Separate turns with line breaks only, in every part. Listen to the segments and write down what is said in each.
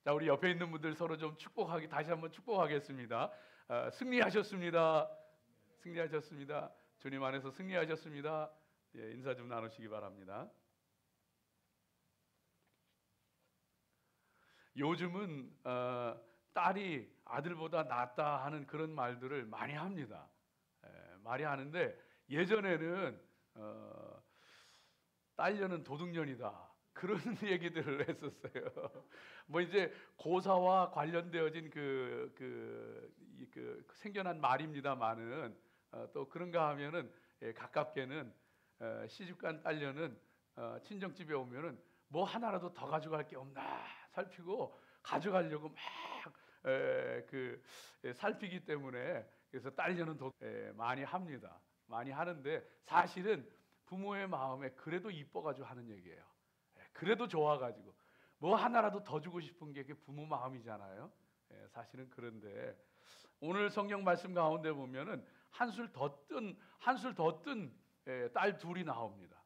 자, 우리 옆에 있는 분들 서로 좀 다시 한번 축복하겠습니다. 승리하셨습니다. 승리하셨습니다. 주님 안에서 승리하셨습니다. 예, 인사 좀 나누시기 바랍니다. 요즘은 딸이 아들보다 낫다 하는 그런 말들을 많이 합니다. 많이 하는데 예전에는 딸년은 도둑년이다 그런 얘기들을 했었어요. 뭐 이제 고사와 관련되어진 생겨난 말입니다만은 또 그런가 하면은 가깝게는 시집간 딸년은 친정집에 오면은 뭐 하나라도 더 가져갈 게 없나 살피고 가져가려고 막 살피기 때문에 그래서 딸려는 많이 합니다. 많이 하는데 사실은 부모의 마음에 그래도 이뻐가지고 하는 얘기예요. 그래도 좋아가지고 뭐 하나라도 더 주고 싶은 게 부모 마음이잖아요. 사실은 그런데 오늘 성경 말씀 가운데 보면은 한술 더 뜬 딸 둘이 나옵니다.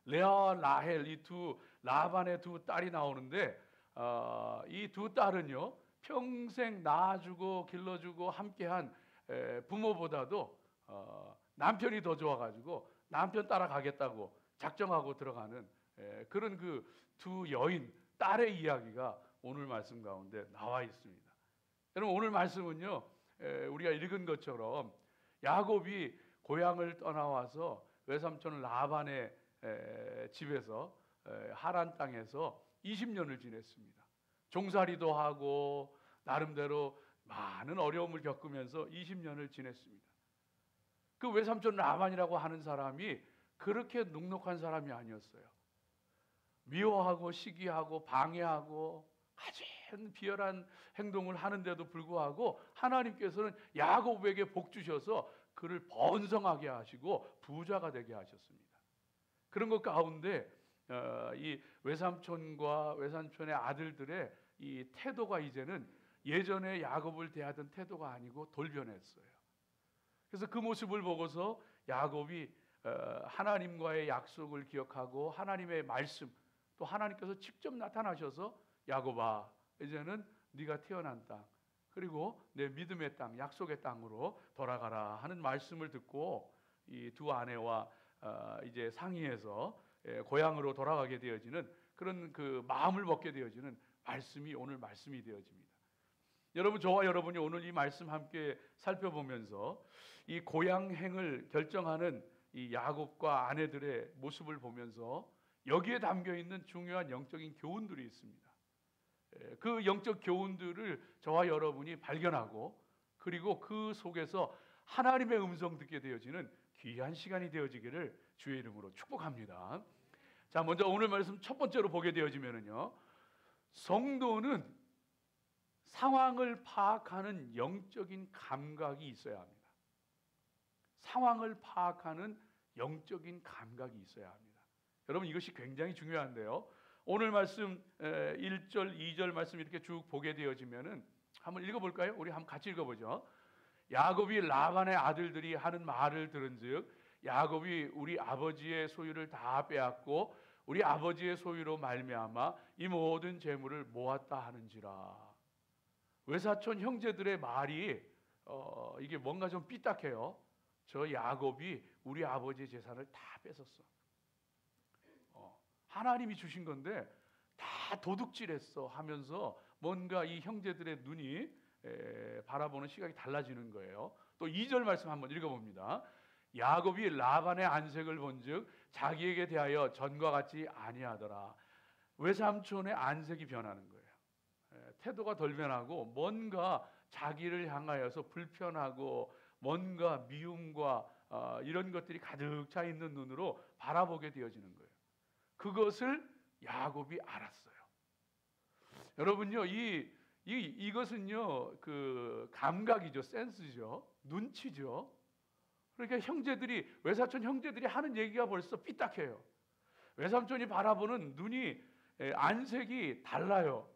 레아, 라헬 이 두 라반의 두 딸이 나오는데 이 두 딸은요 평생 낳아주고 길러주고 함께한 부모보다도 남편이 더 좋아가지고 남편 따라가겠다고 작정하고 들어가는 그런 그 두 여인 딸의 이야기가 오늘 말씀 가운데 나와 있습니다. 여러분 오늘 말씀은요 우리가 읽은 것처럼 야곱이 고향을 떠나와서 외삼촌 라반의 집에서 하란 땅에서 20년을 지냈습니다. 종살이도 하고 나름대로 많은 어려움을 겪으면서 20년을 지냈습니다. 그 외삼촌 라반이라고 하는 사람이 그렇게 눅눅한 사람이 아니었어요. 미워하고 시기하고 방해하고 아주 비열한 행동을 하는데도 불구하고 하나님께서는 야곱에게 복 주셔서 그를 번성하게 하시고 부자가 되게 하셨습니다. 그런 것 가운데 이 외삼촌과 외삼촌의 아들들의 이 태도가 이제는 예전에 야곱을 대하던 태도가 아니고 돌변했어요. 그래서 그 모습을 보고서 야곱이 하나님과의 약속을 기억하고 하나님의 말씀 또 하나님께서 직접 나타나셔서 야곱아 이제는 네가 태어난 땅 그리고 내 믿음의 땅 약속의 땅으로 돌아가라 하는 말씀을 듣고 이 두 아내와 이제 상의해서 고향으로 돌아가게 되어지는 그런 그 마음을 먹게 되어지는 말씀이 오늘 말씀이 되어집니다. 여러분 저와 여러분이 오늘 이 말씀 함께 살펴보면서 이 고향행을 결정하는 이 야곱과 아내들의 모습을 보면서 여기에 담겨 있는 중요한 영적인 교훈들이 있습니다. 그 영적 교훈들을 저와 여러분이 발견하고 그리고 그 속에서 하나님의 음성 듣게 되어지는 귀한 시간이 되어지기를 주의 이름으로 축복합니다. 자, 먼저 오늘 말씀 첫 번째로 보게 되어지면은요, 성도는 상황을 파악하는 영적인 감각이 있어야 합니다. 상황을 파악하는 영적인 감각이 있어야 합니다. 여러분 이것이 굉장히 중요한데요. 오늘 말씀 1절, 2절 말씀 이렇게 쭉 보게 되어지면은 한번 읽어볼까요? 우리 한번 같이 읽어보죠. 야곱이 라반의 아들들이 하는 말을 들은즉 야곱이 우리 아버지의 소유를 다 빼앗고 우리 아버지의 소유로 말미암아 이 모든 재물을 모았다 하는지라. 외사촌 형제들의 말이 이게 뭔가 좀 삐딱해요. 저 야곱이 우리 아버지의 재산을 다 뺏었어. 하나님이 주신 건데 다 도둑질했어 하면서 뭔가 이 형제들의 눈이 바라보는 시각이 달라지는 거예요. 또 2절 말씀 한번 읽어봅니다. 야곱이 라반의 안색을 본즉 자기에게 대하여 전과 같지 아니하더라. 외삼촌의 안색이 변하는 거예요. 태도가 덜 변하고 뭔가 자기를 향하여서 불편하고 뭔가 미움과 이런 것들이 가득 차 있는 눈으로 바라보게 되어지는 거예요. 그것을 야곱이 알았어요. 여러분요, 이것은요, 그 감각이죠, 센스죠, 눈치죠. 그러니까 외사촌 형제들이 하는 얘기가 벌써 삐딱해요. 외삼촌이 바라보는 눈이 안색이 달라요.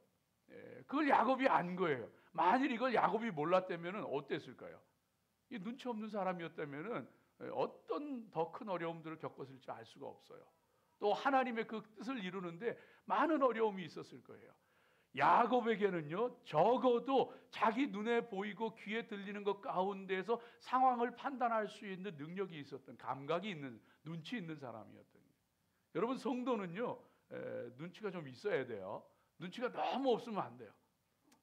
그걸 야곱이 안 거예요. 만일 이걸 야곱이 몰랐다면 어땠을까요? 이 눈치 없는 사람이었다면 어떤 더 큰 어려움들을 겪었을지 알 수가 없어요. 또 하나님의 그 뜻을 이루는데 많은 어려움이 있었을 거예요. 야곱에게는요, 적어도 자기 눈에 보이고 귀에 들리는 것 가운데에서 상황을 판단할 수 있는 능력이 있었던, 감각이 있는, 눈치 있는 사람이었던 거예요. 여러분, 성도는요, 눈치가 좀 있어야 돼요. 눈치가 너무 없으면 안 돼요.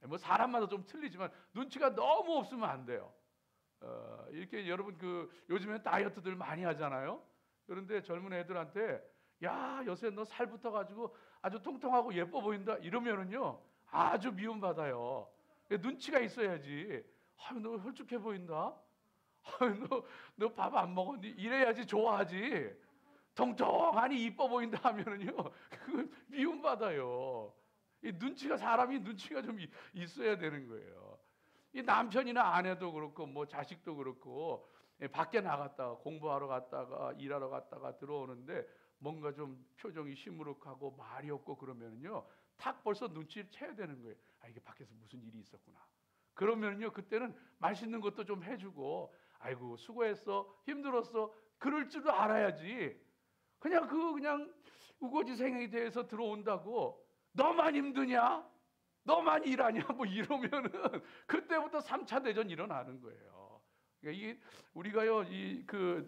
뭐 사람마다 좀 틀리지만 눈치가 너무 없으면 안 돼요. 이렇게 여러분, 요즘에 다이어트들 많이 하잖아요. 그런데 젊은 애들한테 야, 요새 너 살 붙어가지고 아주 통통하고 예뻐 보인다 이러면은요, 아주 미움받아요. 눈치가 있어야지. 아유, 너 홀쭉해 보인다. 아유, 너 밥 안 먹었니? 이래야지 좋아하지. 통통하니 이뻐 보인다 하면은요, 그건 미움받아요. 이 눈치가, 사람이 눈치가 좀 있어야 되는 거예요. 이 남편이나 아내도 그렇고 뭐 자식도 그렇고, 밖에 나갔다가 공부하러 갔다가 일하러 갔다가 들어오는데 뭔가 좀 표정이 시무룩하고 말이 없고 그러면은요, 탁 벌써 눈치를 채야 되는 거예요. 아, 이게 밖에서 무슨 일이 있었구나. 그러면은요, 그때는 맛있는 것도 좀 해주고, 아이고 수고했어, 힘들었어, 그럴 줄도 알아야지. 그냥 우거지 생에 대해서 들어온다고 너만 힘드냐? 너만 일하냐? 뭐 이러면은 그때부터 3차 대전 일어나는 거예요. 그러니까 이게 우리가요,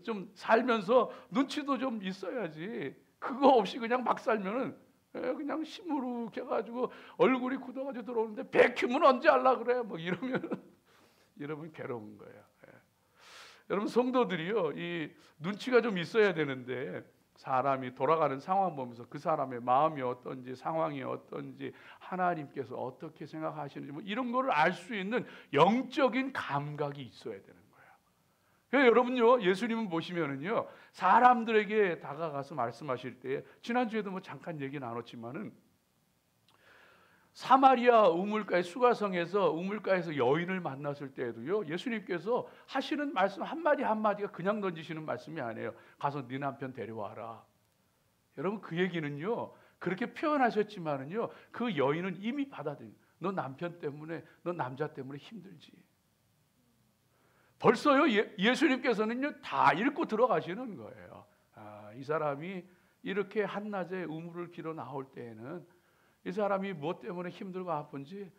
좀 살면서 눈치도 좀 있어야지. 그거 없이 그냥 막 살면은 그냥 시무룩해가지고 얼굴이 굳어가지고 들어오는데 백큐면 언제 하려 그래? 뭐 이러면은 여러분 괴로운 거예요. 여러분, 성도들이요, 이 눈치가 좀 있어야 되는데, 사람이 돌아가는 상황 보면서 그 사람의 마음이 어떤지, 상황이 어떤지, 하나님께서 어떻게 생각하시는지, 뭐 이런 거를 알 수 있는 영적인 감각이 있어야 되는 거예요. 그래서 여러분요, 예수님은 보시면은요, 사람들에게 다가가서 말씀하실 때, 지난주에도 뭐 잠깐 얘기 나눴지만은, 사마리아 우물가의 수가성에서 우물가에서 여인을 만났을 때에도요, 예수님께서 하시는 말씀 한마디 한마디가 그냥 던지시는 말씀이 아니에요. 가서 네 남편 데려와라. 여러분, 그 얘기는요, 그렇게 표현하셨지만은요, 그 여인은 이미 받아들인, 너 남편 때문에, 너 남자 때문에 힘들지. 벌써요, 예수님께서는요, 다 읽고 들어가시는 거예요. 아, 이 사람이 이렇게 한낮에 우물을 길어 나올 때에는 이 사람이 무엇 때문에 힘들고 아픈지,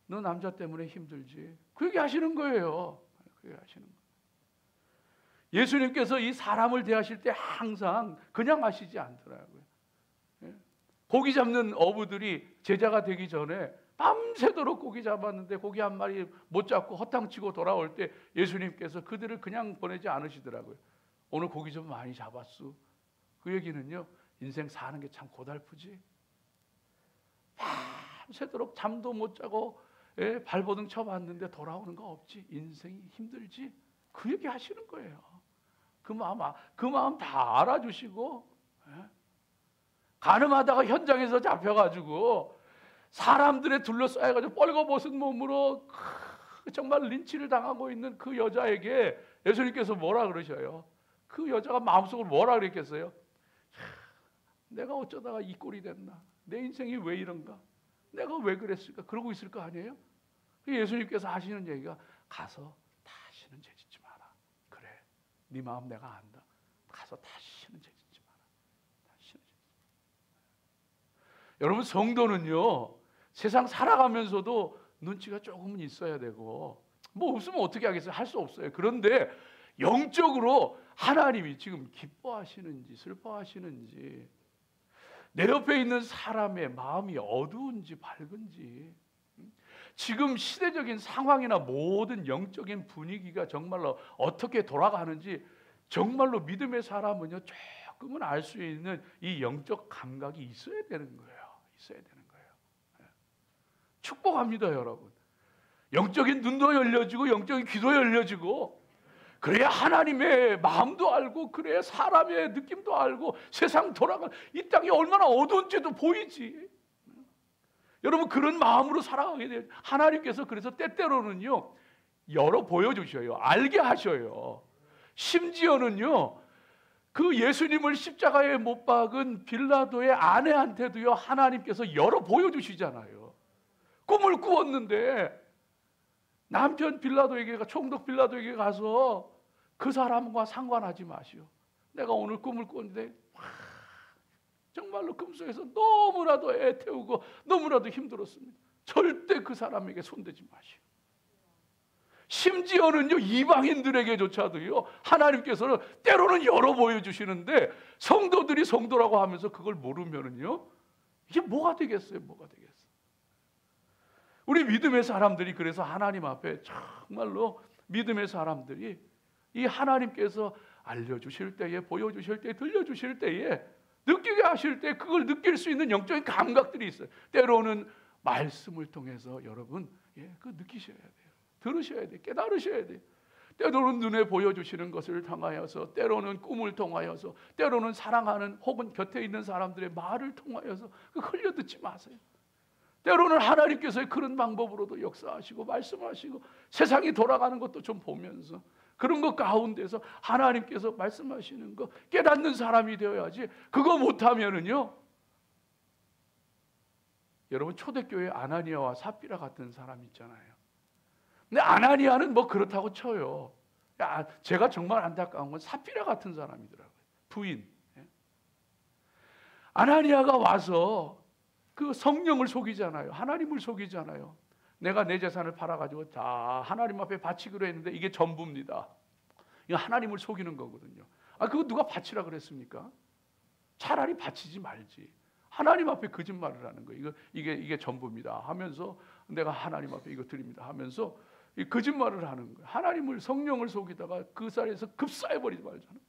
너 남자 때문에 힘들지. 그 얘기 하시는 거예요. 그 얘기 하시는 거예요. 예수님께서 이 사람을 대하실 때 항상 그냥 하시지 않더라고요. 고기 잡는 어부들이 제자가 되기 전에 밤새도록 고기 잡았는데 고기 한 마리 못 잡고 허탕치고 돌아올 때 예수님께서 그들을 그냥 보내지 않으시더라고요. 오늘 고기 좀 많이 잡았어. 그 얘기는요, 인생 사는 게 참 고달프지. 밤새도록 잠도 못 자고 발버둥 쳐봤는데 돌아오는 거 없지. 인생이 힘들지. 그 얘기 하시는 거예요. 그 마음 다 알아주시고, 가늠하다가 현장에서 잡혀가지고 사람들에 둘러싸여가지고 뻘거벗은 몸으로 정말 린치를 당하고 있는 그 여자에게 예수님께서 뭐라 그러셔요? 그 여자가 마음속으로 뭐라 그랬겠어요? 내가 어쩌다가 이 꼴이 됐나? 내 인생이 왜 이런가? 내가 왜 그랬을까? 그러고 있을 거 아니에요? 예수님께서 하시는 얘기가, 가서 다시는 죄짓지 마라. 그래, 네 마음 내가 안다. 가서 다시는 죄짓지 마라. 다시는 죄짓지 마라. 여러분, 성도는요, 세상 살아가면서도 눈치가 조금은 있어야 되고, 뭐 없으면 어떻게 하겠어요? 할 수 없어요. 그런데 영적으로 하나님이 지금 기뻐하시는지 슬퍼하시는지, 내 옆에 있는 사람의 마음이 어두운지 밝은지, 지금 시대적인 상황이나 모든 영적인 분위기가 정말로 어떻게 돌아가는지 정말로 믿음의 사람은요, 조금은 알 수 있는 이 영적 감각이 있어야 되는 거예요. 있어야 되는 거예요. 축복합니다, 여러분. 영적인 눈도 열려지고 영적인 귀도 열려지고, 그래야 하나님의 마음도 알고, 그래야 사람의 느낌도 알고, 세상 돌아가 이 땅이 얼마나 어두운지도 보이지. 여러분, 그런 마음으로 살아가게 돼요. 하나님께서 그래서 때때로는요, 열어 보여주셔요. 알게 하셔요. 심지어는요, 그 예수님을 십자가에 못 박은 빌라도의 아내한테도요, 하나님께서 열어 보여주시잖아요. 꿈을 꾸었는데 남편 빌라도에게, 총독 빌라도에게 가서 그 사람과 상관하지 마시오. 내가 오늘 꿈을 꿨는데 정말로 꿈속에서 너무나도 애태우고 너무나도 힘들었습니다. 절대 그 사람에게 손대지 마시오. 심지어는요, 이방인들에게조차도요, 하나님께서는 때로는 열어 보여주시는데 성도들이 성도라고 하면서 그걸 모르면은요, 이게 뭐가 되겠어요? 뭐가 되겠어요? 우리 믿음의 사람들이 그래서 하나님 앞에 정말로 믿음의 사람들이 이 하나님께서 알려주실 때에, 보여주실 때에, 들려주실 때에, 느끼게 하실 때 그걸 느낄 수 있는 영적인 감각들이 있어요. 때로는 말씀을 통해서 여러분, 그거 느끼셔야 돼요. 들으셔야 돼요. 깨달으셔야 돼요. 때로는 눈에 보여주시는 것을 통하여서, 때로는 꿈을 통하여서, 때로는 사랑하는 혹은 곁에 있는 사람들의 말을 통하여서 흘려 듣지 마세요. 때로는 하나님께서 그런 방법으로도 역사하시고 말씀하시고 세상이 돌아가는 것도 좀 보면서 그런 것 가운데서 하나님께서 말씀하시는 거 깨닫는 사람이 되어야지. 그거 못하면은요, 여러분 초대교회 아나니아와 삽비라 같은 사람 있잖아요. 근데 아나니아는 뭐 그렇다고 쳐요. 제가 정말 안타까운 건 삽비라 같은 사람이더라고요. 부인. 아나니아가 와서 그 성령을 속이잖아요. 하나님을 속이잖아요. 내가 내 재산을 팔아가지고 다 하나님 앞에 바치기로 했는데 이게 전부입니다. 이거 하나님을 속이는 거거든요. 그거 누가 바치라 그랬습니까? 차라리 바치지 말지. 하나님 앞에 거짓말을 하는 거예요. 이게 전부입니다 하면서 내가 하나님 앞에 이거 드립니다 하면서 이 거짓말을 하는 거예요. 하나님을, 성령을 속이다가 그 자리에서 급사해버리지 말잖아요.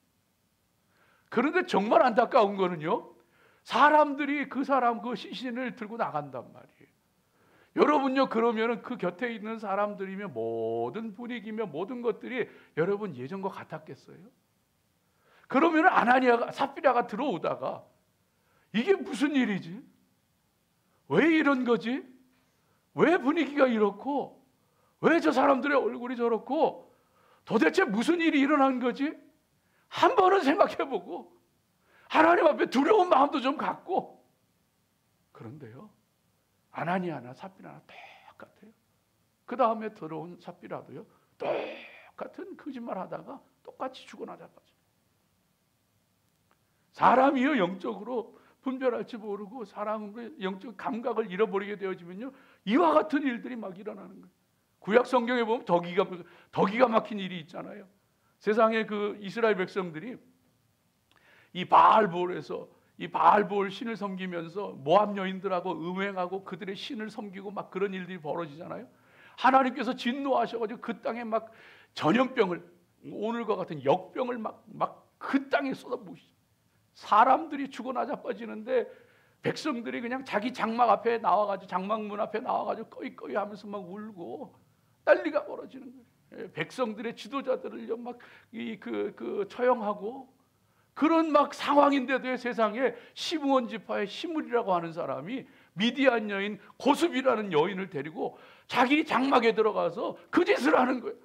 그런데 정말 안타까운 거는요, 사람들이 그 사람 그 시신을 들고 나간단 말이에요. 여러분요, 그러면은 그 곁에 있는 사람들이며 모든 분위기며 모든 것들이 여러분 예전과 같았겠어요? 그러면은 아나니아가, 삽비라가 들어오다가 이게 무슨 일이지? 왜 이런 거지? 왜 분위기가 이렇고? 왜 저 사람들의 얼굴이 저렇고? 도대체 무슨 일이 일어난 거지? 한 번은 생각해보고 하나님 앞에 두려운 마음도 좀 갖고. 그런데요, 아나니아나 삽비라나 똑같아요. 그 다음에 들어온 삽비라도요, 똑같은 거짓말 하다가 똑같이 죽어나자마자. 사람이요, 영적으로 분별할 줄 모르고 사람의 영적 감각을 잃어버리게 되어지면요, 이와 같은 일들이 막 일어나는 거예요. 구약 성경에 보면 더 기가 막힌 일이 있잖아요. 세상에 그 이스라엘 백성들이 이 바알볼에서 이 바알볼 신을 섬기면서 모압 여인들하고 음행하고 그들의 신을 섬기고 막 그런 일들이 벌어지잖아요. 하나님께서 진노하셔가지고 그 땅에 막 전염병을, 오늘과 같은 역병을 막 그 땅에 쏟아부으시죠. 사람들이 죽어나자빠지는데 백성들이 그냥 자기 장막 앞에 나와가지고, 장막문 앞에 나와가지고 꺼이꺼이 하면서 막 울고 난리가 벌어지는 거예요. 백성들의 지도자들을 막 처형하고 그런 막 상황인데도 세상에 시므온 지파의 시므리라고 하는 사람이 미디안 여인 고습이라는 여인을 데리고 자기 장막에 들어가서 그 짓을 하는 거예요.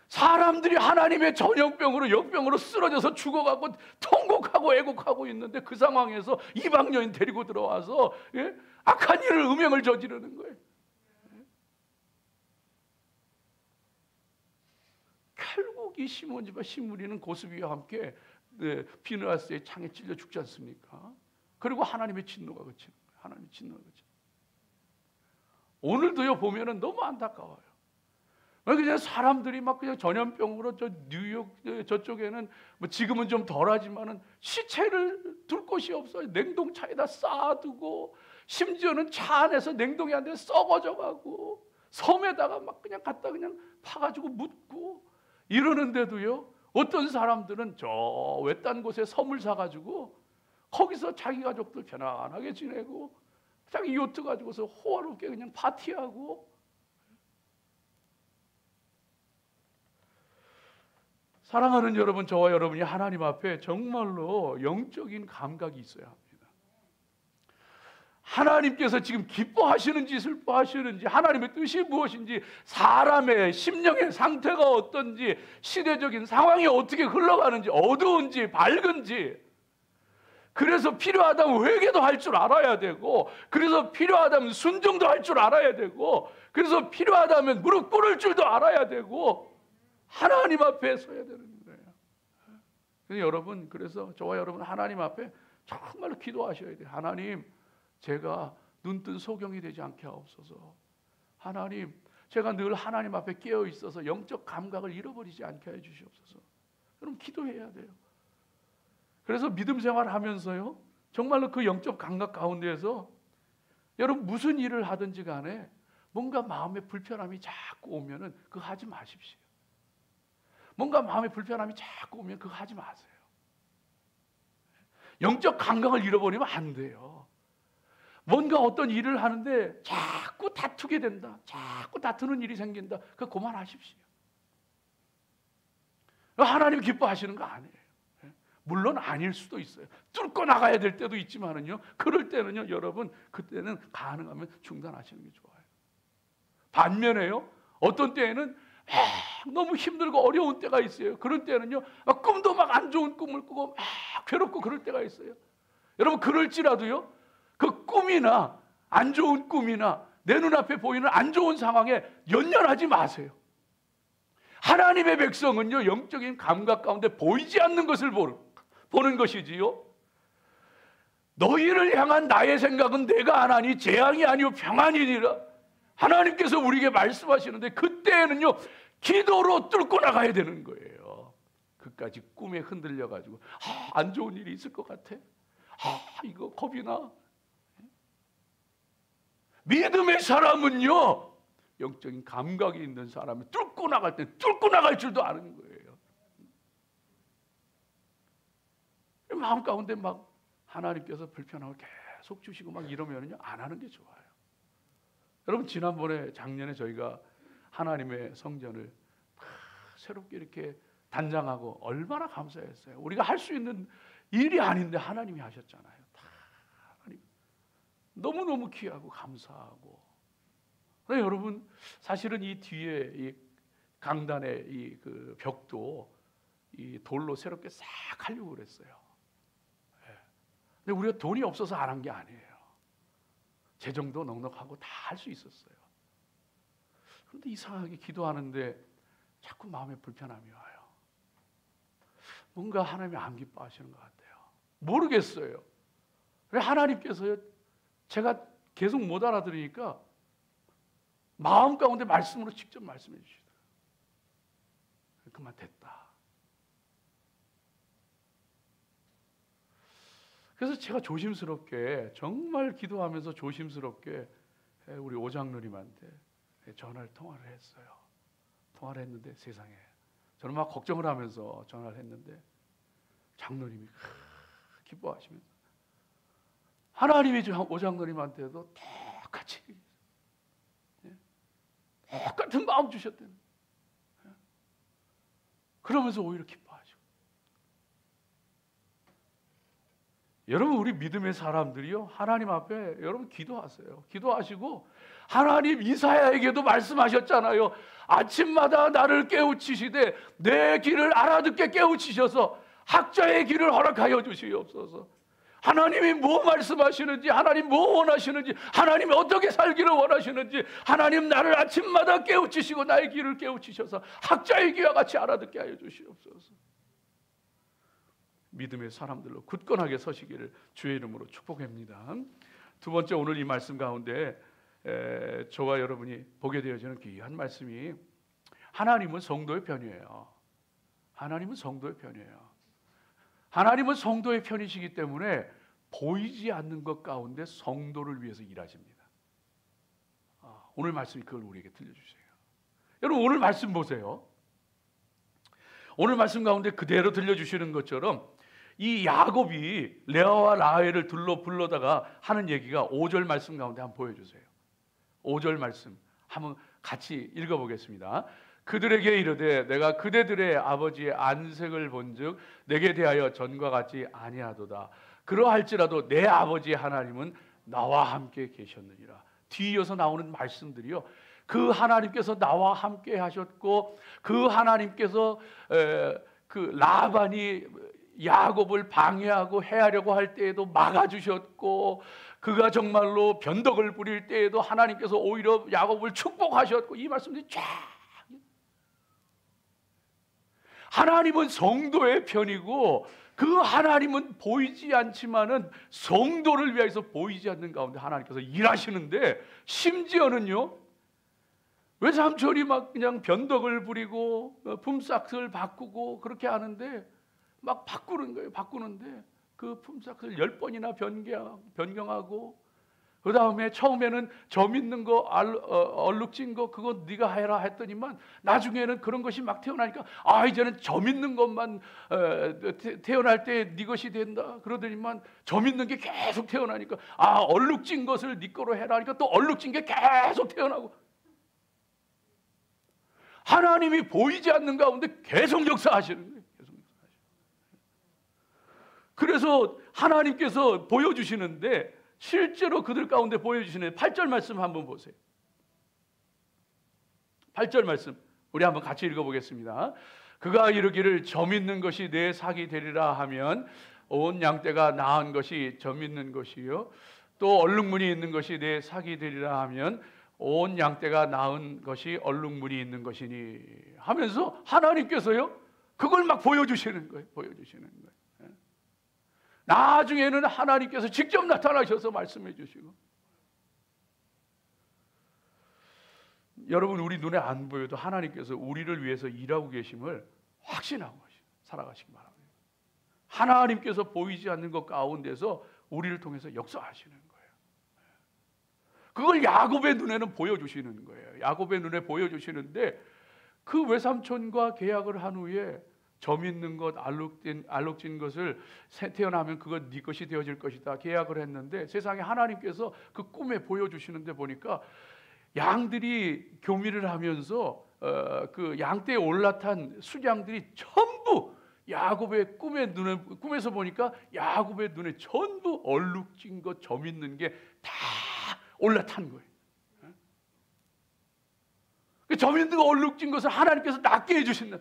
사람들이 하나님의 전염병으로, 역병으로 쓰러져서 죽어가고 통곡하고 애곡하고 있는데 그 상황에서 이방 여인 데리고 들어와서 악한 일을, 음행을 저지르는 거예요. 결국 이 시므온 지파 시므리는 고스비와 함께 비느하스의 창에 찔려 죽지 않습니까? 그리고 하나님의 진노가 그치는 거예요. 하나님의 진노가 그치는 거예요. 오늘도요 보면은 너무 안타까워요. 그냥 사람들이 막 그냥 전염병으로 저 뉴욕 저쪽에는 뭐 지금은 좀 덜하지만은 시체를 둘 곳이 없어요. 냉동차에다 쌓아두고 심지어는 차 안에서 냉동이 안 돼 썩어져 가고 섬에다가 막 그냥 갖다 그냥 파가지고 묻고 이러는데도요, 어떤 사람들은 저 외딴 곳에 섬을 사가지고 거기서 자기 가족들 편안하게 지내고 자기 요트 가지고서 호화롭게 그냥 파티하고. 사랑하는 여러분, 저와 여러분이 하나님 앞에 정말로 영적인 감각이 있어야 합니다. 하나님께서 지금 기뻐하시는지 슬퍼하시는지, 하나님의 뜻이 무엇인지, 사람의 심령의 상태가 어떤지, 시대적인 상황이 어떻게 흘러가는지, 어두운지 밝은지, 그래서 필요하다면 회개도 할 줄 알아야 되고, 그래서 필요하다면 순종도 할 줄 알아야 되고, 그래서 필요하다면 무릎 꿇을 줄도 알아야 되고, 하나님 앞에 서야 되는 거예요. 그래서 여러분, 그래서 저와 여러분 하나님 앞에 정말로 기도하셔야 돼요. 하나님, 제가 눈뜬 소경이 되지 않게 하옵소서. 하나님, 제가 늘 하나님 앞에 깨어 있어서 영적 감각을 잃어버리지 않게 해 주시옵소서. 여러분 기도해야 돼요. 그래서 믿음 생활하면서요, 정말로 그 영적 감각 가운데에서 여러분 무슨 일을 하든지 간에 뭔가 마음에 불편함이 자꾸 오면은 그거 하지 마십시오. 뭔가 마음에 불편함이 자꾸 오면 그거 하지 마세요. 영적 감각을 잃어버리면 안 돼요. 뭔가 어떤 일을 하는데 자꾸 다투게 된다, 자꾸 다투는 일이 생긴다, 그거 그만하십시오. 하나님 기뻐하시는 거 아니에요. 물론 아닐 수도 있어요. 뚫고 나가야 될 때도 있지만은요, 그럴 때는요, 여러분 그때는 가능하면 중단하시는 게 좋아요. 반면에요, 어떤 때에는 너무 힘들고 어려운 때가 있어요. 그런 때는요, 꿈도 막 안 좋은 꿈을 꾸고 막 괴롭고 그럴 때가 있어요. 여러분 그럴지라도요, 그 꿈이나 안 좋은 꿈이나 내 눈앞에 보이는 안 좋은 상황에 연연하지 마세요. 하나님의 백성은요, 영적인 감각 가운데 보이지 않는 것을 보는 것이지요. 너희를 향한 나의 생각은 내가 안 하니 재앙이 아니요 평안이니라. 하나님께서 우리에게 말씀하시는데 그때는요, 기도로 뚫고 나가야 되는 거예요. 그까지 꿈에 흔들려 가지고 안 좋은 일이 있을 것 같아. 이거 겁이 나. 믿음의 사람은요, 영적인 감각이 있는 사람은 뚫고 나갈 때 뚫고 나갈 줄도 아는 거예요. 마음 가운데 막 하나님께서 불편함을 계속 주시고 막 이러면요, 안 하는 게 좋아요. 여러분 지난번에 작년에 저희가 하나님의 성전을 새롭게 이렇게 단장하고 얼마나 감사했어요. 우리가 할 수 있는 일이 아닌데 하나님이 하셨잖아요. 다 하나님 너무너무 귀하고 감사하고. 근데 여러분 사실은 이 뒤에 이 강단의 이 그 벽도 이 돌로 새롭게 싹 하려고 그랬어요. 근데 우리가 돈이 없어서 안 한 게 아니에요. 재정도 넉넉하고 다 할 수 있었어요. 그런데 이상하게 기도하는데 자꾸 마음에 불편함이 와요. 뭔가 하나님이 안 기뻐하시는 것 같아요. 모르겠어요. 왜 하나님께서요, 제가 계속 못 알아들으니까 마음 가운데 말씀으로 직접 말씀해 주시더라고요. 그만 됐다. 그래서 제가 조심스럽게, 정말 기도하면서 조심스럽게 우리 오장로님한테 통화를 했어요. 통화를 했는데 세상에, 저는 막 걱정을 하면서 전화를 했는데 장로님이 기뻐하시면서 하나님이 오장로님한테도 똑같이 똑같은 마음 주셨대요. 그러면서 오히려 기뻐하시고. 여러분 우리 믿음의 사람들이요, 하나님 앞에 여러분 기도하세요. 기도하시고 하나님 이사야에게도 말씀하셨잖아요. 아침마다 나를 깨우치시되 내 길을 알아듣게 깨우치셔서 학자의 길을 허락하여 주시옵소서. 하나님이 뭐 말씀하시는지, 하나님 뭐 원하시는지, 하나님이 어떻게 살기를 원하시는지, 하나님 나를 아침마다 깨우치시고 나의 길을 깨우치셔서 학자의 귀와 같이 알아듣게 하여 주시옵소서. 믿음의 사람들로 굳건하게 서시기를 주의 이름으로 축복합니다. 두 번째, 오늘 이 말씀 가운데 저와 여러분이 보게 되어지는 귀한 말씀이, 하나님은 성도의 편이에요. 하나님은 성도의 편이에요. 하나님은 성도의 편이시기 때문에 보이지 않는 것 가운데 성도를 위해서 일하십니다. 오늘 말씀이 그걸 우리에게 들려주세요. 여러분 오늘 말씀 보세요. 오늘 말씀 가운데 그대로 들려주시는 것처럼 이 야곱이 레아와 라헬을 둘러 불러다가 하는 얘기가 5절 말씀 가운데 한번 보여주세요. 5절 말씀 한번 같이 읽어보겠습니다. 그들에게 이르되 내가 그대들의 아버지의 안색을 본즉 내게 대하여 전과 같지 아니하도다. 그러할지라도 내 아버지의 하나님은 나와 함께 계셨느니라. 뒤이어서 나오는 말씀들이요, 그 하나님께서 나와 함께 하셨고, 그 하나님께서 그 라반이 야곱을 방해하고 해하려고 할 때에도 막아주셨고, 그가 정말로 변덕을 부릴 때에도 하나님께서 오히려 야곱을 축복하셨고, 이 말씀들이 쫙. 하나님은 성도의 편이고 그 하나님은 보이지 않지만은 성도를 위해서 보이지 않는 가운데 하나님께서 일하시는데, 심지어는요, 외삼촌이 막 그냥 변덕을 부리고 품삯을 바꾸고 그렇게 하는데 막 바꾸는 거예요. 바꾸는데 그 품삯을 10번이나 변경하고, 그 다음에 처음에는 점 있는 거 얼룩진 거 그거 네가 해라 했더니만 나중에는 그런 것이 막 태어나니까 이제는 점 있는 것만 태어날 때 네 것이 된다 그러더니만 점 있는 게 계속 태어나니까 얼룩진 것을 네 거로 해라 하니까 또 얼룩진 게 계속 태어나고, 하나님이 보이지 않는 가운데 계속 역사하시는 거예요. 계속 역사하시는. 그래서 하나님께서 보여주시는데, 실제로 그들 가운데 보여주시는 8절 말씀 한번 보세요. 8절 말씀 우리 한번 같이 읽어보겠습니다. 그가 이르기를 점 있는 것이 내 삭이 되리라 하면 온 양떼가 나은 것이 점 있는 것이요, 또 얼룩무늬 있는 것이 내 삭이 되리라 하면 온 양떼가 낳은 것이 얼룩무늬 있는 것이니 하면서 하나님께서요 그걸 막 보여주시는 거예요. 보여주시는 거예요. 나중에는 하나님께서 직접 나타나셔서 말씀해 주시고, 여러분 우리 눈에 안 보여도 하나님께서 우리를 위해서 일하고 계심을 확신하고 살아가시기 바랍니다. 하나님께서 보이지 않는 것 가운데서 우리를 통해서 역사하시는 거예요. 그걸 야곱의 눈에는 보여주시는 거예요. 야곱의 눈에 보여주시는데, 그 외삼촌과 계약을 한 후에 점 있는 것, 알록진 것을 태어나면 그건 네 것이 되어질 것이다 계약을 했는데, 세상에 하나님께서 그 꿈에 보여주시는데 보니까 양들이 교미를 하면서 그 양떼에 올라탄 수양들이 전부 야곱의 꿈에서 보니까 야곱의 눈에 전부 얼룩진 것, 점 있는 게 다 올라탄 거예요. 점 있는 거, 얼룩진 것을 하나님께서 낫게 해주신다.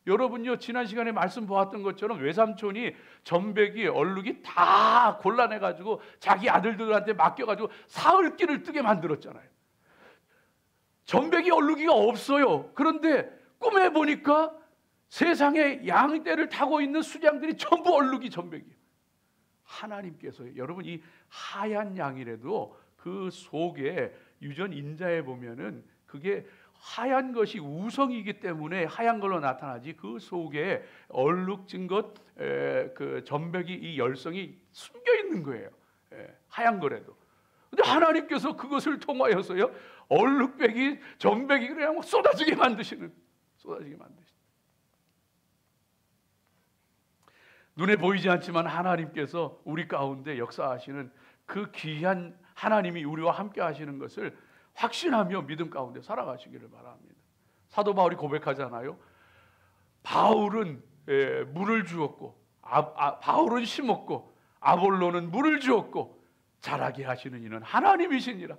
여러분요, 지난 시간에 말씀 보았던 것처럼 외삼촌이 점백이 얼룩이 다 골라내가지고 자기 아들들한테 맡겨가지고 사흘길을 뜨게 만들었잖아요. 점백이 얼룩이가 없어요. 그런데 꿈에 보니까 세상에 양떼를 타고 있는 수장들이 전부 얼룩이 점백이에요. 하나님께서, 여러분 이 하얀 양이라도 그 속에 유전 인자에 보면은 그게 하얀 것이 우성이기 때문에 하얀 걸로 나타나지, 그 속에 얼룩진 것, 그 점백이, 이 열성이 숨겨 있는 거예요. 하얀 거라도. 근데 하나님께서 그것을 통하여서요 얼룩백이, 점백이 그냥 쏟아지게 만드시는. 눈에 보이지 않지만 하나님께서 우리 가운데 역사하시는 그 귀한 하나님이 우리와 함께 하시는 것을 확신하며 믿음 가운데 살아가시기를 바랍니다. 사도 바울이 고백하잖아요. 바울은 물을 주었고, 바울은 심었고, 아볼로는 물을 주었고, 자라게 하시는 이는 하나님이시니라.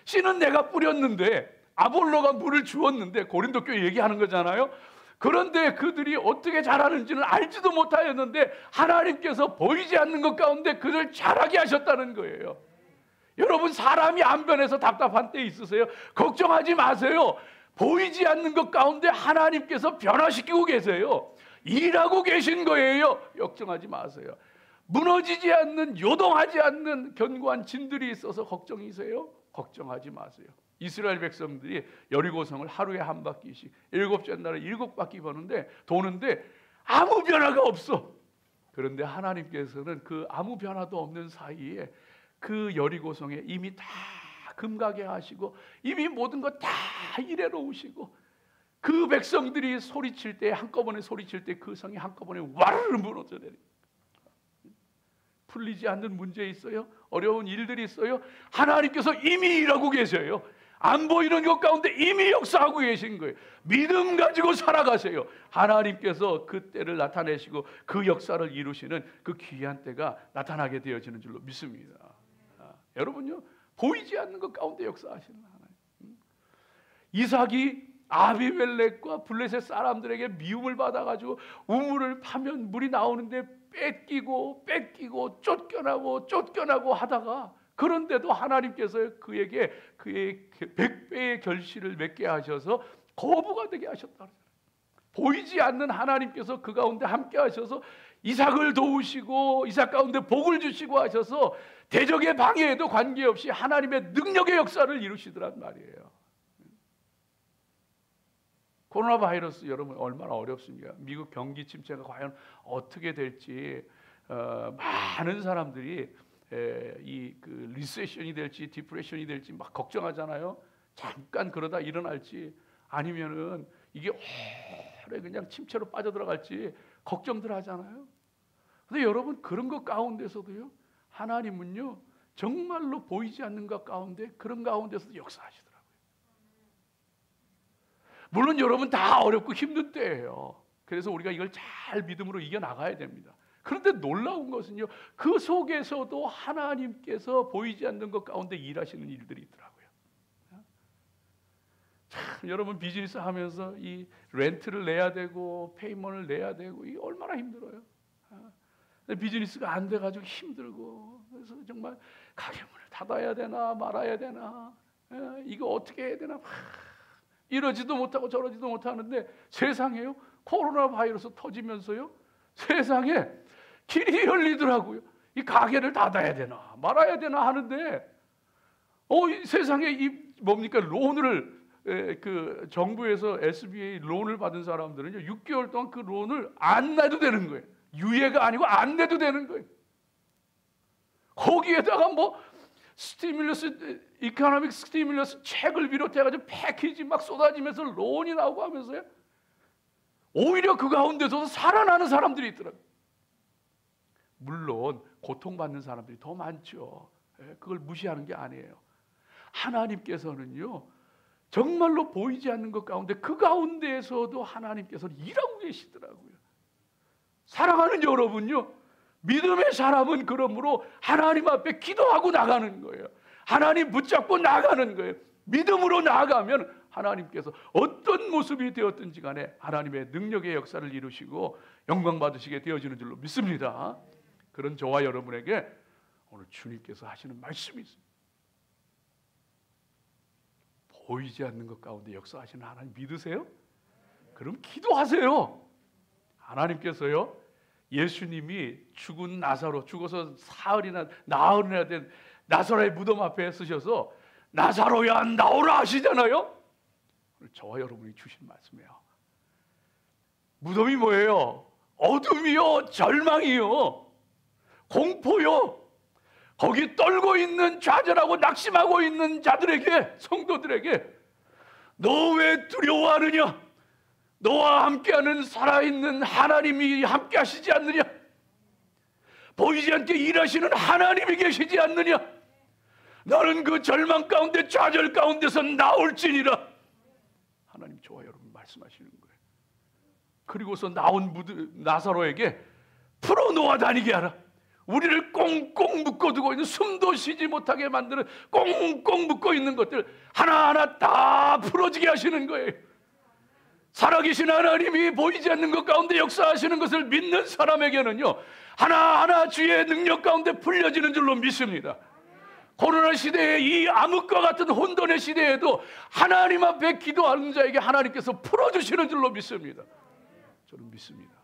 씨는 내가 뿌렸는데, 아볼로가 물을 주었는데, 고린도 교회 얘기하는 거잖아요. 그런데 그들이 어떻게 자라는지는 알지도 못하였는데 하나님께서 보이지 않는 것 가운데 그를 자라게 하셨다는 거예요. 여러분, 사람이 안 변해서 답답한 때 있으세요? 걱정하지 마세요. 보이지 않는 것 가운데 하나님께서 변화시키고 계세요. 일하고 계신 거예요. 걱정하지 마세요. 무너지지 않는, 요동하지 않는 견고한 진들이 있어서 걱정이세요? 걱정하지 마세요. 이스라엘 백성들이 여리고성을 하루에 한 바퀴씩, 7째 날에 7바퀴 도는데 아무 변화가 없어. 그런데 하나님께서는 그 아무 변화도 없는 사이에 그 여리고성에 이미 다 금가게 하시고 이미 모든 것 다 일해 놓으시고, 그 백성들이 소리칠 때, 한꺼번에 소리칠 때 그 성이 한꺼번에 와르르 무너져 내립니다. 풀리지 않는 문제 있어요? 어려운 일들이 있어요? 하나님께서 이미 일하고 계셔요. 안 보이는 것 가운데 이미 역사하고 계신 거예요. 믿음 가지고 살아가세요. 하나님께서 그 때를 나타내시고 그 역사를 이루시는 그 귀한 때가 나타나게 되어지는 줄로 믿습니다. 여러분요, 보이지 않는 것 가운데 역사하시는 하나님. 이삭이 아비멜렉과 블레셋 사람들에게 미움을 받아가지고 우물을 파면 물이 나오는데 뺏기고 쫓겨나고 하다가, 그런데도 하나님께서 그에게 그의 100배의 결실을 맺게 하셔서 거부가 되게 하셨다. 보이지 않는 하나님께서 그 가운데 함께 하셔서 이삭을 도우시고 이삭 가운데 복을 주시고 하셔서 대적의 방해에도 관계없이 하나님의 능력의 역사를 이루시더란 말이에요. 코로나 바이러스 여러분 얼마나 어렵습니까? 미국 경기 침체가 과연 어떻게 될지 많은 사람들이 그 리세션이 될지 디프레션이 될지 막 걱정하잖아요. 잠깐 그러다 일어날지 아니면은 이게 오래 그냥 침체로 빠져들어갈지 걱정들 하잖아요. 근데 여러분 그런 것 가운데서도요 하나님은요 정말로 보이지 않는 것 가운데 그런 가운데서도 역사하시더라고요. 물론 여러분 다 어렵고 힘든 때예요. 그래서 우리가 이걸 잘 믿음으로 이겨나가야 됩니다. 그런데 놀라운 것은요 그 속에서도 하나님께서 보이지 않는 것 가운데 일하시는 일들이 있더라고요. 참 여러분 비즈니스 하면서 이 렌트를 내야 되고 페이먼을 내야 되고 이게 얼마나 힘들어요. 비즈니스가 안 돼가지고 힘들고 그래서 정말 가게 문을 닫아야 되나 말아야 되나 이거 어떻게 해야 되나 이러지도 못하고 저러지도 못하는데 세상에요 코로나 바이러스 터지면서요 세상에 길이 열리더라고요. 이 가게를 닫아야 되나 말아야 되나 하는데 이 세상에 이 뭡니까 론을 그 정부에서 SBA 론을 받은 사람들은요 6개월 동안 그 론을 안 내도 되는 거예요. 유예가 아니고 안 내도 되는 거예요. 거기에다가 뭐 스티뮬러스 이코노믹 스티뮬러스 책을 비롯해가지고 패키지 막 쏟아지면서 론이 나오고 하면서요 오히려 그 가운데서도 살아나는 사람들이 있더라고요. 물론 고통받는 사람들이 더 많죠. 그걸 무시하는 게 아니에요. 하나님께서는요 정말로 보이지 않는 것 가운데 그 가운데에서도 하나님께서는 일하고 계시더라고요. 사랑하는 여러분요 믿음의 사람은 그러므로 하나님 앞에 기도하고 나가는 거예요. 하나님 붙잡고 나가는 거예요. 믿음으로 나아가면 하나님께서 어떤 모습이 되었든지 간에 하나님의 능력의 역사를 이루시고 영광 받으시게 되어지는 줄로 믿습니다. 그런 저와 여러분에게 오늘 주님께서 하시는 말씀이 있습니다. 보이지 않는 것 가운데 역사하시는 하나님 믿으세요? 그럼 기도하세요. 하나님께서요 예수님이 죽은 나사로 죽어서 사흘이나 나흘이나 된 나사로의 무덤 앞에 쓰셔서 나사로야 나오라 하시잖아요. 저와 여러분이 주신 말씀이에요. 무덤이 뭐예요? 어둠이요 절망이요 공포요. 거기 떨고 있는 좌절하고 낙심하고 있는 자들에게 성도들에게 너 왜 두려워하느냐? 너와 함께하는 살아있는 하나님이 함께 하시지 않느냐? 보이지 않게 일하시는 하나님이 계시지 않느냐? 나는 그 절망 가운데 좌절 가운데서 나올지니라. 하나님 저와 여러분 말씀하시는 거예요. 그리고서 나온 나사로에게 풀어놓아 다니게 하라. 우리를 꽁꽁 묶어두고 있는 숨도 쉬지 못하게 만드는 꽁꽁 묶어 있는 것들 하나하나 다 풀어지게 하시는 거예요. 살아계신 하나님이 보이지 않는 것 가운데 역사하시는 것을 믿는 사람에게는요 하나하나 주의 능력 가운데 풀려지는 줄로 믿습니다. 코로나 시대에 이 암흑과 같은 혼돈의 시대에도 하나님 앞에 기도하는 자에게 하나님께서 풀어주시는 줄로 믿습니다. 저는 믿습니다.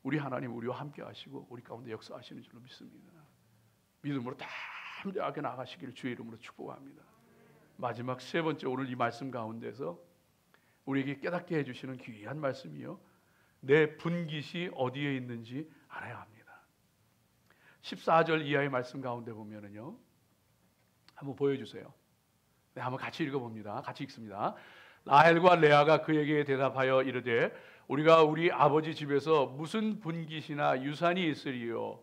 우리 하나님 우리와 함께 하시고 우리 가운데 역사하시는 줄로 믿습니다. 믿음으로 담대하게 나가시기를 주의 이름으로 축복합니다. 마지막 세 번째 오늘 이 말씀 가운데서 우리에게 깨닫게 해주시는 귀한 말씀이요 내 분깃이 어디에 있는지 알아야 합니다. 14절 이하의 말씀 가운데 보면은요 한번 보여주세요. 네, 한번 같이 읽어봅니다. 같이 읽습니다. 라헬과 레아가 그에게 대답하여 이르되 우리가 우리 아버지 집에서 무슨 분깃이나 유산이 있으리요?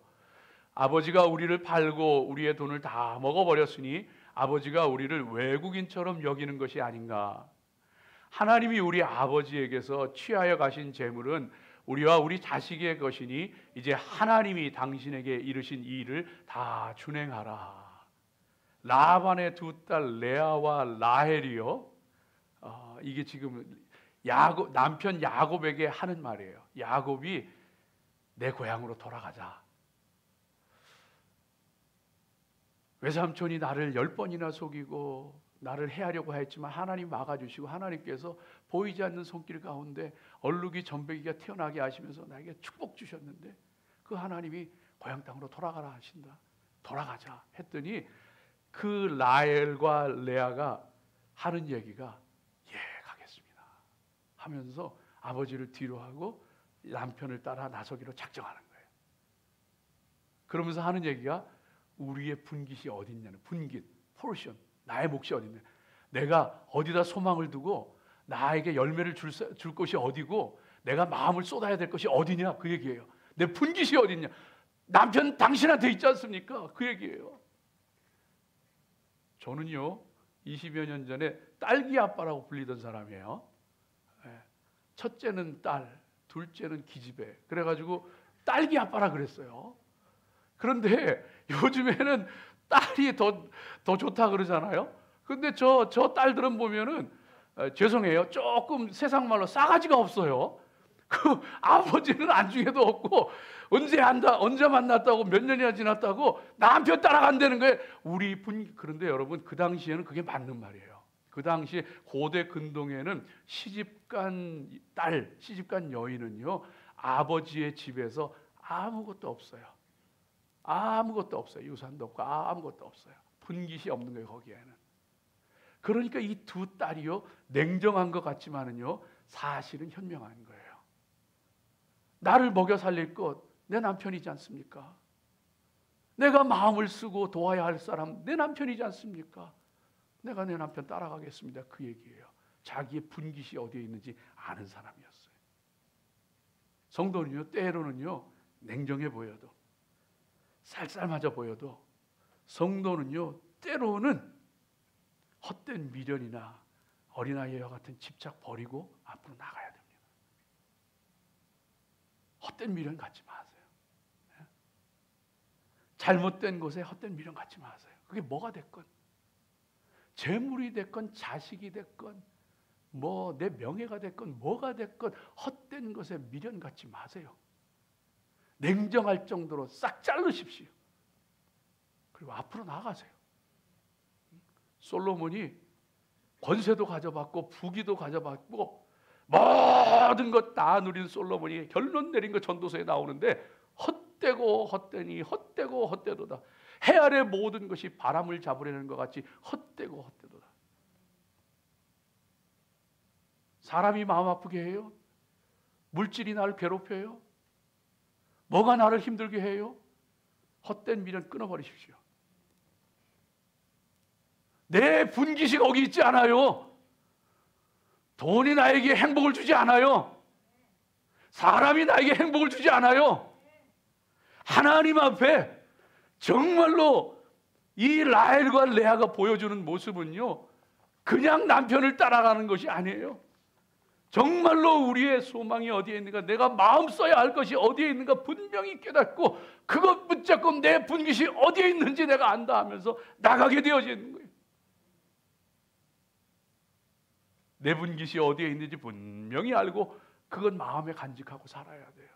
아버지가 우리를 팔고 우리의 돈을 다 먹어버렸으니 아버지가 우리를 외국인처럼 여기는 것이 아닌가? 하나님이 우리 아버지에게서 취하여 가신 재물은 우리와 우리 자식의 것이니 이제 하나님이 당신에게 이르신 이 일을 다 준행하라. 라반의 두 딸 레아와 라헬이요. 이게 지금 남편 야곱에게 하는 말이에요. 야곱이 내 고향으로 돌아가자. 외삼촌이 나를 10번이나 속이고 나를 해하려고 했지만 하나님 막아주시고 하나님께서 보이지 않는 손길 가운데 얼룩이 전배기가 태어나게 하시면서 나에게 축복 주셨는데 그 하나님이 고향 땅으로 돌아가라 하신다. 돌아가자 했더니 그 라헬과 레아가 하는 얘기가 예 가겠습니다 하면서 아버지를 뒤로 하고 남편을 따라 나서기로 작정하는 거예요. 그러면서 하는 얘기가 우리의 분깃이 어디 있냐는 분깃, 포르션, 나의 몫이 어디 있냐. 내가 어디다 소망을 두고 나에게 열매를 줄 것이 어디고 내가 마음을 쏟아야 될 것이 어디냐 그 얘기예요. 내 분깃이 어디 있냐. 남편 당신한테 있지 않습니까? 그 얘기예요. 저는요 20여 년 전에 딸기 아빠라고 불리던 사람이에요. 첫째는 딸, 둘째는 기집애. 그래가지고 딸기 아빠라 그랬어요. 그런데 요즘에는 딸이 더 좋다 그러잖아요. 근데 저 딸들은 보면은 죄송해요. 조금 세상 말로 싸가지가 없어요. 그 아버지는 안중에도 없고 언제 만났다고 몇 년이나 지났다고 남편 따라간다는 거예요. 그런데 여러분 그 당시에는 그게 맞는 말이에요. 그 당시에 고대 근동에는 시집간 여인은요 아버지의 집에서 아무것도 없어요. 아무것도 없어요. 유산도 없고 아무것도 없어요. 분깃이 없는 거예요 거기에는. 그러니까 이 두 딸이요 냉정한 것 같지만은요 사실은 현명한 거예요. 나를 먹여 살릴 것 내 남편이지 않습니까? 내가 마음을 쓰고 도와야 할 사람 내 남편이지 않습니까? 내가 내 남편 따라가겠습니다. 그 얘기예요. 자기의 분깃이 어디에 있는지 아는 사람이었어요. 성도는요 때로는요 냉정해 보여도 쌀쌀맞아 보여도 성도는요 때로는 헛된 미련이나 어린아이와 같은 집착 버리고 앞으로 나가야 됩니다. 헛된 미련 갖지 마세요. 잘못된 곳에 헛된 미련 갖지 마세요. 그게 뭐가 됐건 재물이 됐건 자식이 됐건 뭐 내 명예가 됐건 뭐가 됐건 헛된 것에 미련 갖지 마세요. 냉정할 정도로 싹 자르십시오. 그리고 앞으로 나가세요. 솔로몬이 권세도 가져봤고 부귀도 가져봤고 모든 것 다 누린 솔로몬이 결론 내린 거 전도서에 나오는데 헛되고 헛되니 헛되고 헛되도다. 해 아래 모든 것이 바람을 잡으려는 것 같이 헛되고 헛되도다. 사람이 마음 아프게 해요? 물질이 나를 괴롭혀요? 뭐가 나를 힘들게 해요? 헛된 미련 끊어버리십시오. 내 분깃이 거기 있지 않아요. 돈이 나에게 행복을 주지 않아요. 사람이 나에게 행복을 주지 않아요. 하나님 앞에 정말로 이 라헬과 레아가 보여주는 모습은요 그냥 남편을 따라가는 것이 아니에요. 정말로 우리의 소망이 어디에 있는가, 내가 마음 써야 할 것이 어디에 있는가 분명히 깨닫고 그것 붙잡고 내 분깃이 어디에 있는지 내가 안다 하면서 나가게 되어지는 거예요. 내 분깃이 어디에 있는지 분명히 알고 그건 마음에 간직하고 살아야 돼요.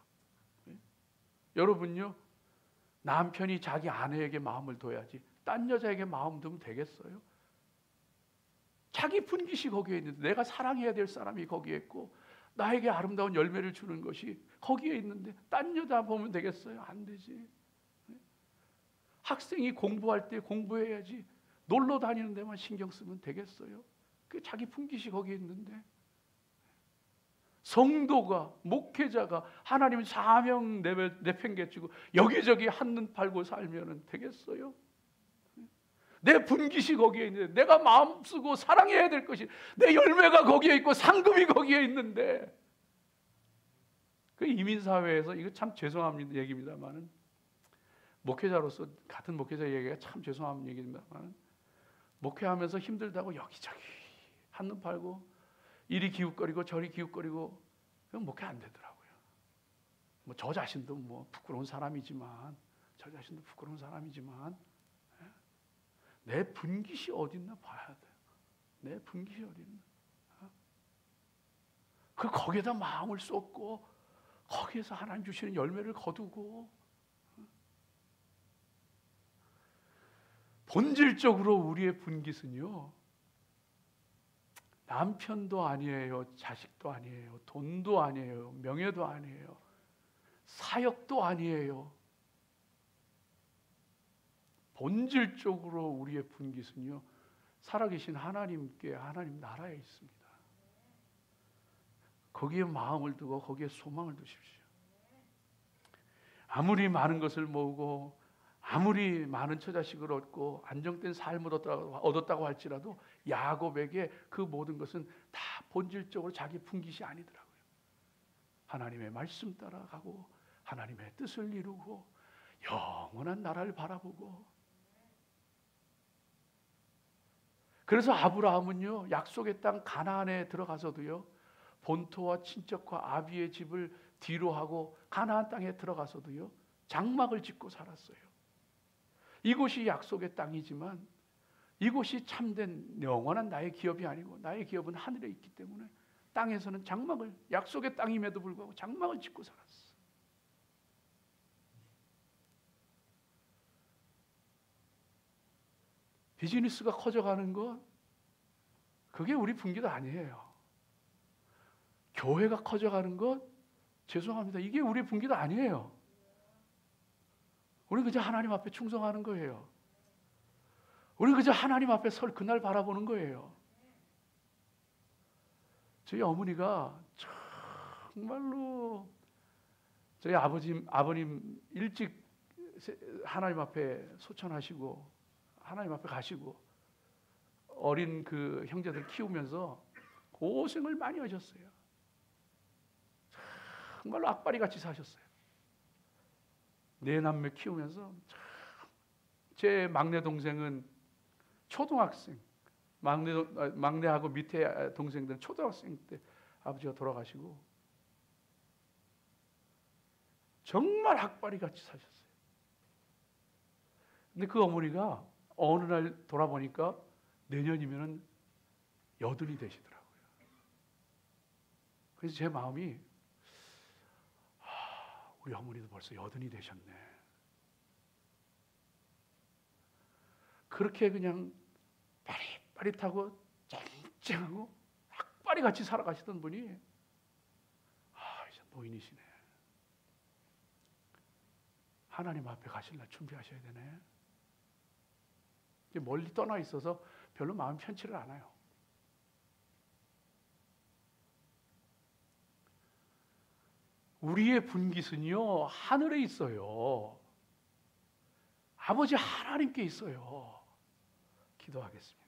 여러분요 남편이 자기 아내에게 마음을 둬야지 딴 여자에게 마음 두면 되겠어요? 자기 분깃이 거기에 있는데 내가 사랑해야 될 사람이 거기에 있고 나에게 아름다운 열매를 주는 것이 거기에 있는데 딴 여자 보면 되겠어요? 안 되지. 학생이 공부할 때 공부해야지 놀러 다니는 데만 신경 쓰면 되겠어요? 그 자기 분깃이 거기에 있는데. 성도가 목회자가 하나님 사명 내팽개치고 여기저기 한눈 팔고 살면 되겠어요? 내 분깃이 거기에 있는데 내가 마음 쓰고 사랑해야 될 것이 내 열매가 거기에 있고 상급이 거기에 있는데. 그 이민사회에서 이거 참 죄송한 얘기입니다만은 목회자로서 같은 목회자 얘기가 참 죄송한 얘기입니다만은 목회하면서 힘들다고 여기저기 한눈 팔고 이리 기웃거리고 저리 기웃거리고 그건 목회 안 되더라고요. 뭐 저 자신도 뭐 부끄러운 사람이지만 내 분깃이 어디 있나 봐야 돼요. 내 분깃이 어디 있나. 그 거기에다 마음을 쏟고 거기에서 하나님 주시는 열매를 거두고 본질적으로 우리의 분깃은요 남편도 아니에요, 자식도 아니에요, 돈도 아니에요, 명예도 아니에요, 사역도 아니에요. 본질적으로 우리의 분깃은요, 살아계신 하나님께, 하나님 나라에 있습니다. 거기에 마음을 두고 거기에 소망을 두십시오. 아무리 많은 것을 모으고 아무리 많은 처자식을 얻고 안정된 삶을 얻었다고 할지라도 야곱에게 그 모든 것은 다 본질적으로 자기 분깃이 아니더라고요. 하나님의 말씀 따라가고 하나님의 뜻을 이루고 영원한 나라를 바라보고. 그래서 아브라함은요, 약속의 땅 가나안에 들어가서도요, 본토와 친척과 아비의 집을 뒤로 하고 가나안 땅에 들어가서도요, 장막을 짓고 살았어요. 이곳이 약속의 땅이지만 이곳이 참된 영원한 나의 기업이 아니고 나의 기업은 하늘에 있기 때문에 땅에서는 장막을, 약속의 땅임에도 불구하고 장막을 짓고 살았어. 비즈니스가 커져가는 것, 그게 우리 분깃 아니에요. 교회가 커져가는 것, 죄송합니다, 이게 우리 분깃 아니에요. 우리 그저 하나님 앞에 충성하는 거예요. 우리 그저 하나님 앞에 설 그날 바라보는 거예요. 저희 어머니가 정말로 저희 아버님 일찍 하나님 앞에 소천하시고 하나님 앞에 가시고 어린 그 형제들 키우면서 고생을 많이 하셨어요. 정말로 악바리 같이 사셨어요. 네 남매 키우면서 제 막내 동생은 초등학생, 막내하고 밑에 동생들은 초등학생 때 아버지가 돌아가시고 정말 악바리 같이 사셨어요. 근데 그 어머니가 어느 날 돌아보니까 내년이면 80이 되시더라고요. 그래서 제 마음이, 우리 어머니도 벌써 80이 되셨네. 그렇게 그냥 빠릿빠릿하고 쨍쨍하고 악바리 같이 살아가시던 분이 이제 노인이시네. 하나님 앞에 가실 날 준비하셔야 되네. 멀리 떠나 있어서 별로 마음 편치를 않아요. 우리의 분깃은요, 하늘에 있어요. 아버지 하나님께 있어요. 기도하겠습니다.